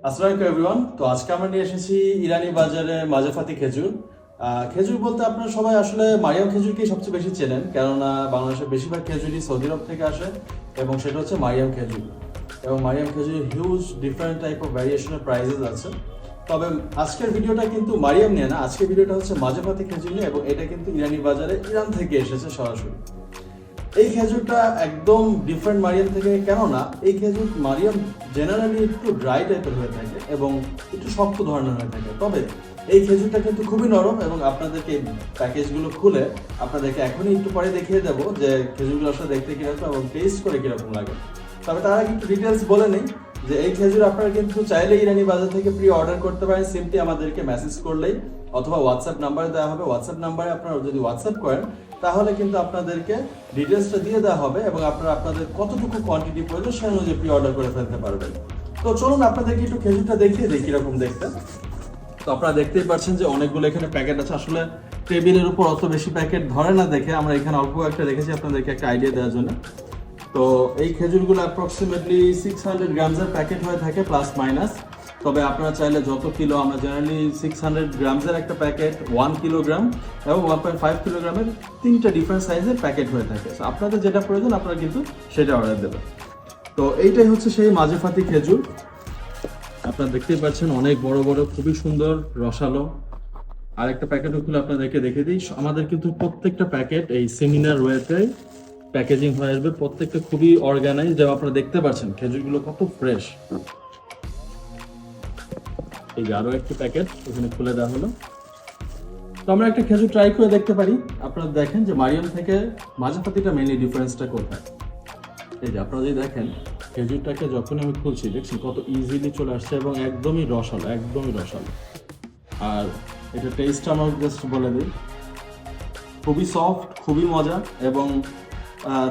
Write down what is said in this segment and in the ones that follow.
আসসালামু আলাইকুম এভরিওয়ান। তো আজকে আমরা নিয়ে এসেছি ইরানি বাজারে মাজেফাতি খেজুর। খেজুর বলতে আপনারা সবাই আসলে মারিয়াম খেজুরকেই সবচেয়ে বেশি চেনেন, কেননা বাংলাদেশের বেশিরভাগ খেজুরই সৌদি আরব থেকে আসে এবং সেটা হচ্ছে মারিয়াম খেজুর। এবং মারিয়াম খেজুরের হিউজ ডিফারেন্ট টাইপ অফ ভ্যারিয়েশনের প্রাইজেস আছে। তবে আজকের ভিডিওটা কিন্তু মারিয়াম নিয়ে না, আজকের ভিডিওটা হচ্ছে মাজেফাতি খেজুর নিয়ে, এবং এটা কিন্তু ইরানি বাজারে ইরান থেকে এসেছে সরাসরি। এই খেজুরটা একদম ডিফারেন্ট মারিয়াম থেকে, কেননা এই খেজুর মারিয়াম জেনারেলি একটু ড্রাই টাইপের হয়ে থাকে এবং একটু শক্ত ধরনের হয়ে থাকে। তবে এই খেজুরটা কিন্তু খুবই নরম, এবং আপনাদেরকে প্যাকেজগুলো খুলে আপনাদেরকে এখনই একটু পরে দেখিয়ে দেবো যে খেজুরগুলো আসলে দেখতে কীরকম এবং টেস্ট করে কীরকম লাগে। তবে তার আগে একটু ডিটেলস বলে নেই যে এই খেজুর আপনারা কিন্তু চাইলে ইরানি বাজার থেকে প্রি অর্ডার করতে পারেন, সিম্পলি আমাদেরকে মেসেজ করলেই, অথবা হোয়াটসঅ্যাপ নাম্বারে দেওয়া হবে। হোয়াটসঅ্যাপ নাম্বারে আপনারা যদি হোয়াটসঅ্যাপ করেন তাহলে কিন্তু আপনাদেরকে ডিটেলসটা দিয়ে দেওয়া হবে এবং আপনারা আপনাদের কতটুকু কোয়ান্টিটি প্রয়োজন সেই অনুযায়ী প্রি অর্ডার করে ফেলতে পারবেন। তো চলুন আপনাদেরকে একটু খেজুরটা দেখিয়ে দিই কীরকম দেখতে। তো আপনারা দেখতেই পাচ্ছেন যে অনেকগুলো এখানে প্যাকেট আছে। আসলে টেবিলের উপর অত বেশি প্যাকেট ধরে না দেখে আমরা এখানে অল্প একটা রেখেছি আপনাদেরকে একটা আইডিয়া দেওয়ার জন্য। তো এই খেজুরগুলো অ্যাপ্রক্সিমেটলি 600 গ্রামসের প্যাকেট হয়ে থাকে প্লাস মাইনাস। তবে আপনারা চাইলে যত কিলো, আমরা জেনারেলি 600 গ্রামসের একটা প্যাকেট, 1 কিলোগ্রাম এবং 1.5 কিলোগ্রামের 3টা ডিফারেন্ট সাইজের প্যাকেট হয়ে থাকে। সো আপনাদের যেটা প্রয়োজন আপনারা কিন্তু সেটা অর্ডার দেবেন। তো এইটাই হচ্ছে সেই মাজেফাতি খেজুর। আপনারা দেখতেই পাচ্ছেন অনেক বড় বড়, খুবই সুন্দর, রসালো। আরেকটা প্যাকেটও খুলে আপনাদেরকে দেখে দিই। আমাদের কিন্তু প্রত্যেকটা প্যাকেট এই সেমিনার ওয়েতে প্যাকেজিং হয়ে আসবে, প্রত্যেকটা খুবই অর্গানাইজড, এবং আপনারা দেখতে পাচ্ছেন খেজুরগুলো কত ফ্রেশ। এই যে আরো একটি প্যাকেট এখানে খুলে দেওয়া হলো। তো আমরা একটা খেজুর ট্রাই করে দেখতে পারি। আপনারা দেখেন যে মারিয়াম থেকে মাজেফাতিটা মেইনলি ডিফারেন্সটা কোথায়। এই যে আপনারা যদি দেখেন খেজুরটাকে যখন আমি খুলছি দেখছি কত ইজিলি চলে আসছে এবং একদমই রসালো, একদমই রসালো। আর এটা টেস্ট আমার জাস্ট বলে দিই, খুবই সফট, খুবই মজা। এবং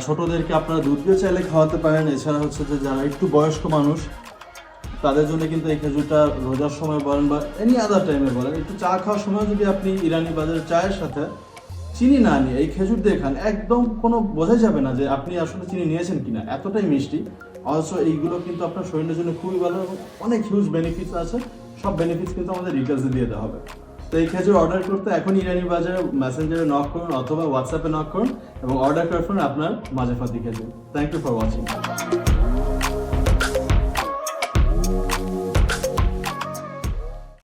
ছোটদেরকে আপনারা দুধ দিয়ে চাইলে খাওয়াতে পারেন। এছাড়া হচ্ছে যে যারা একটু বয়স্ক মানুষ তাদের জন্য কিন্তু এই খেজুরটা রোজার সময় বলেন বা এনি আদার টাইমে বলেন, একটু চা খাওয়ার সময় যদি আপনি ইরানি বাজারের চায়ের সাথে চিনি না নিয়ে এই খেজুর দিয়ে খান, একদম কোনো বোঝা যাবে না যে আপনি আসলে চিনি নিয়েছেন কিনা, এতটাই মিষ্টি। অবশ্য এইগুলো কিন্তু আপনার শরীরের জন্য খুবই ভালো এবং অনেক হিউজ বেনিফিটস আছে। সব বেনিফিটস কিন্তু আমাদের ডিটেলসে দিয়ে দেওয়া হবে। তো এই খেজুর অর্ডার করতে এখন ইরানি বাজারে মেসেঞ্জারে নক করুন অথবা হোয়াটসঅ্যাপে নক করুন এবং অর্ডার করে ফেলুন আপনার মাজেফাতি খেজুর। Thank you for watching.